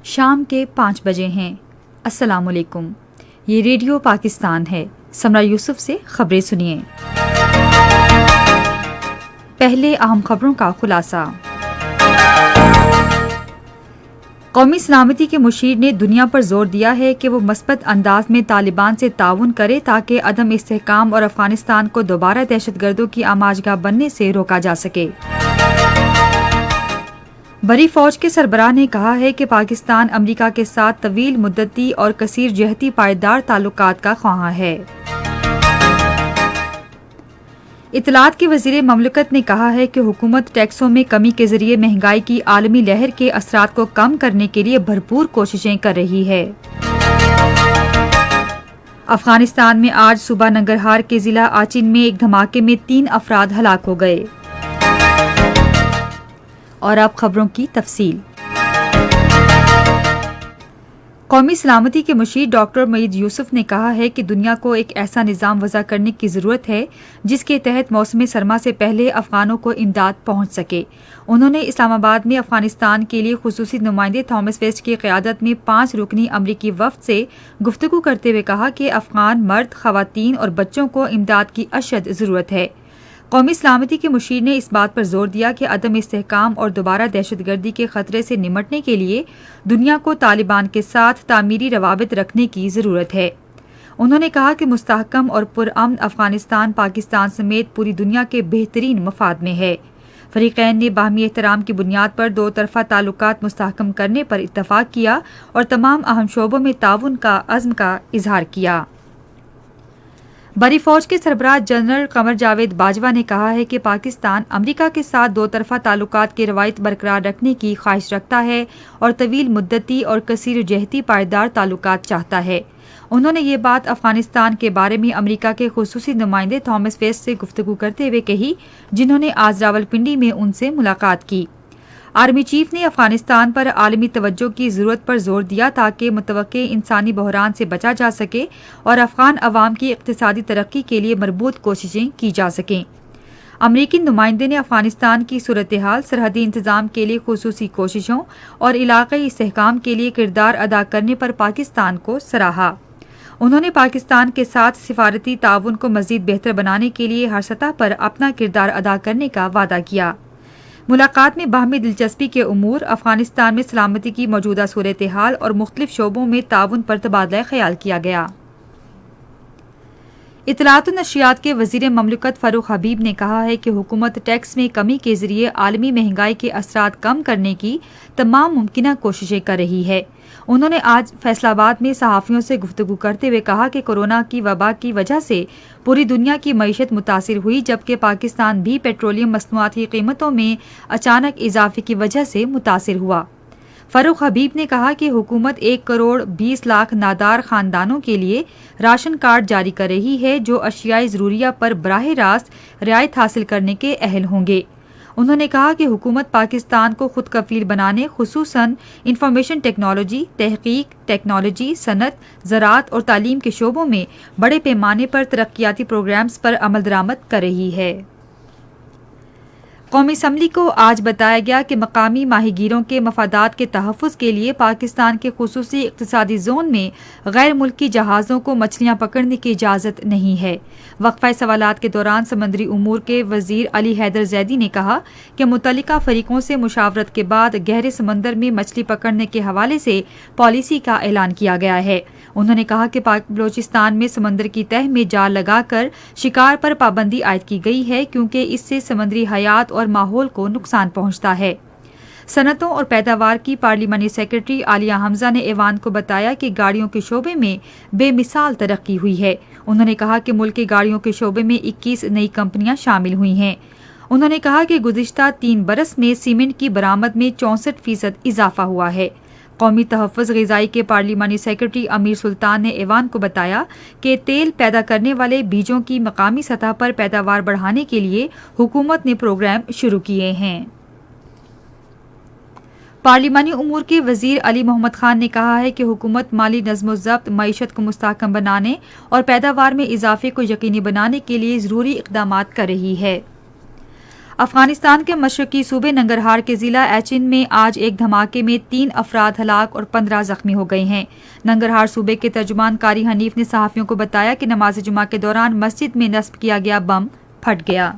شام کے 5 بجے ہیں۔ السلام علیکم، یہ ریڈیو پاکستان ہے۔ سمرا یوسف سے خبریں سنیے۔ پہلے اہم خبروں کا خلاصہ۔ قومی سلامتی کے مشیر نے دنیا پر زور دیا ہے کہ وہ مثبت انداز میں طالبان سے تعاون کرے تاکہ عدم استحکام اور افغانستان کو دوبارہ دہشت گردوں کی آماجگاہ بننے سے روکا جا سکے۔ بڑی فوج کے سربراہ نے کہا ہے کہ پاکستان امریکہ کے ساتھ طویل مدتی اور کثیر جہتی پائیدار تعلقات کا خواہاں ہے۔ اطلاعات کے وزیر مملکت نے کہا ہے کہ حکومت ٹیکسوں میں کمی کے ذریعے مہنگائی کی عالمی لہر کے اثرات کو کم کرنے کے لیے بھرپور کوششیں کر رہی ہے۔ افغانستان میں آج صبح ننگرہار کے ضلع آچین میں ایک دھماکے میں 3 افراد ہلاک ہو گئے۔ اور اب خبروں کی تفصیل۔ قومی سلامتی کے مشیر ڈاکٹر معید یوسف نے کہا ہے کہ دنیا کو ایک ایسا نظام وضع کرنے کی ضرورت ہے جس کے تحت موسم سرما سے پہلے افغانوں کو امداد پہنچ سکے۔ انہوں نے اسلام آباد میں افغانستان کے لیے خصوصی نمائندے تھامس ویسٹ کی قیادت میں 5 رکنی امریکی وفد سے گفتگو کرتے ہوئے کہا کہ افغان مرد، خواتین اور بچوں کو امداد کی اشد ضرورت ہے۔ قومی سلامتی کے مشیر نے اس بات پر زور دیا کہ عدم استحکام اور دوبارہ دہشت گردی کے خطرے سے نمٹنے کے لیے دنیا کو طالبان کے ساتھ تعمیری روابط رکھنے کی ضرورت ہے۔ انہوں نے کہا کہ مستحکم اور پرامن افغانستان پاکستان سمیت پوری دنیا کے بہترین مفاد میں ہے۔ فریقین نے باہمی احترام کی بنیاد پر 2 طرفہ تعلقات مستحکم کرنے پر اتفاق کیا اور تمام اہم شعبوں میں تعاون کا عزم کا اظہار کیا۔ بڑی فوج کے سربراہ جنرل قمر جاوید باجوہ نے کہا ہے کہ پاکستان امریکہ کے ساتھ 2 طرفہ تعلقات کی روایت برقرار رکھنے کی خواہش رکھتا ہے اور طویل مدتی اور کثیر جہتی پائیدار تعلقات چاہتا ہے۔ انہوں نے یہ بات افغانستان کے بارے میں امریکہ کے خصوصی نمائندے تھامس ویسٹ سے گفتگو کرتے ہوئے کہی، جنہوں نے آج راولپنڈی میں ان سے ملاقات کی۔ آرمی چیف نے افغانستان پر عالمی توجہ کی ضرورت پر زور دیا تاکہ متوقع انسانی بحران سے بچا جا سکے اور افغان عوام کی اقتصادی ترقی کے لیے مربوط کوششیں کی جا سکیں۔ امریکی نمائندے نے افغانستان کی صورتحال، سرحدی انتظام کے لیے خصوصی کوششوں اور علاقائی استحکام کے لیے کردار ادا کرنے پر پاکستان کو سراہا۔ انہوں نے پاکستان کے ساتھ سفارتی تعاون کو مزید بہتر بنانے کے لیے ہر سطح پر اپنا کردار ادا کرنے کا وعدہ کیا۔ ملاقات میں باہمی دلچسپی کے امور، افغانستان میں سلامتی کی موجودہ صورتحال اور مختلف شعبوں میں تعاون پر تبادلہ خیال کیا گیا۔ اطلاعات و نشریات کے وزیر مملکت فاروق حبیب نے کہا ہے کہ حکومت ٹیکس میں کمی کے ذریعے عالمی مہنگائی کے اثرات کم کرنے کی تمام ممکنہ کوششیں کر رہی ہے۔ انہوں نے آج فیصل آباد میں صحافیوں سے گفتگو کرتے ہوئے کہا کہ کورونا کی وبا کی وجہ سے پوری دنیا کی معیشت متاثر ہوئی، جبکہ پاکستان بھی پیٹرولیم مصنوعات کی قیمتوں میں اچانک اضافے کی وجہ سے متاثر ہوا۔ فاروق حبیب نے کہا کہ حکومت 1 کروڑ 20 لاکھ نادار خاندانوں کے لیے راشن کارڈ جاری کر رہی ہے جو اشیاء ضروریہ پر براہ راست رعایت حاصل کرنے کے اہل ہوں گے۔ انہوں نے کہا کہ حکومت پاکستان کو خود کفیل بنانے، خصوصاً انفارمیشن ٹیکنالوجی، تحقیق، ٹیکنالوجی، صنعت، زراعت اور تعلیم کے شعبوں میں بڑے پیمانے پر ترقیاتی پروگرامز پر عمل درآمد کر رہی ہے۔ قومی اسمبلی کو آج بتایا گیا کہ مقامی ماہی گیروں کے مفادات کے تحفظ کے لیے پاکستان کے خصوصی اقتصادی زون میں غیر ملکی جہازوں کو مچھلیاں پکڑنے کی اجازت نہیں ہے۔ وقفہ سوالات کے دوران سمندری امور کے وزیر علی حیدر زیدی نے کہا کہ متعلقہ فریقوں سے مشاورت کے بعد گہرے سمندر میں مچھلی پکڑنے کے حوالے سے پالیسی کا اعلان کیا گیا ہے۔ انہوں نے کہا کہ بلوچستان میں سمندر کی تہہ میں جال لگا کر شکار پر پابندی عائد کی گئی ہے کیونکہ اس سے سمندری حیات اور ماحول کو نقصان پہنچتا ہے۔ صنعتوں اور پیداوار کی پارلیمانی سیکرٹری عالیہ حمزہ نے ایوان کو بتایا کہ گاڑیوں کے شعبے میں بے مثال ترقی ہوئی ہے۔ انہوں نے کہا کہ ملک کی گاڑیوں کے شعبے میں 21 نئی کمپنیاں شامل ہوئی ہیں۔ انہوں نے کہا کہ گزشتہ 3 برس میں سیمنٹ کی برآمد میں 64% اضافہ ہوا ہے۔ قومی تحفظ غذائی کے پارلیمانی سیکرٹری امیر سلطان نے ایوان کو بتایا کہ تیل پیدا کرنے والے بیجوں کی مقامی سطح پر پیداوار بڑھانے کے لیے حکومت نے پروگرام شروع کیے ہیں۔ پارلیمانی امور کے وزیر علی محمد خان نے کہا ہے کہ حکومت مالی نظم و ضبط، معیشت کو مستحکم بنانے اور پیداوار میں اضافے کو یقینی بنانے کے لیے ضروری اقدامات کر رہی ہے۔ افغانستان کے مشرقی صوبے ننگرہار کے ضلع ایچن میں آج ایک دھماکے میں 3 افراد ہلاک اور 15 زخمی ہو گئے ہیں۔ ننگرہار صوبے کے ترجمان قاری حنیف نے صحافیوں کو بتایا کہ نماز جمعہ کے دوران مسجد میں نصب کیا گیا بم پھٹ گیا۔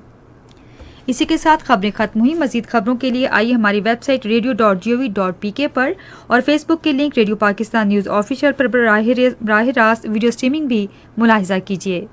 اسی کے ساتھ خبریں ختم ہوئی۔ مزید خبروں کے لیے آئیے ہماری ویب سائٹ radio.gov.pk پر اور فیس بک کے link radio Pakistan news official پر براہ راست ویڈیو سٹریمنگ بھی ملاحظہ کیجیے۔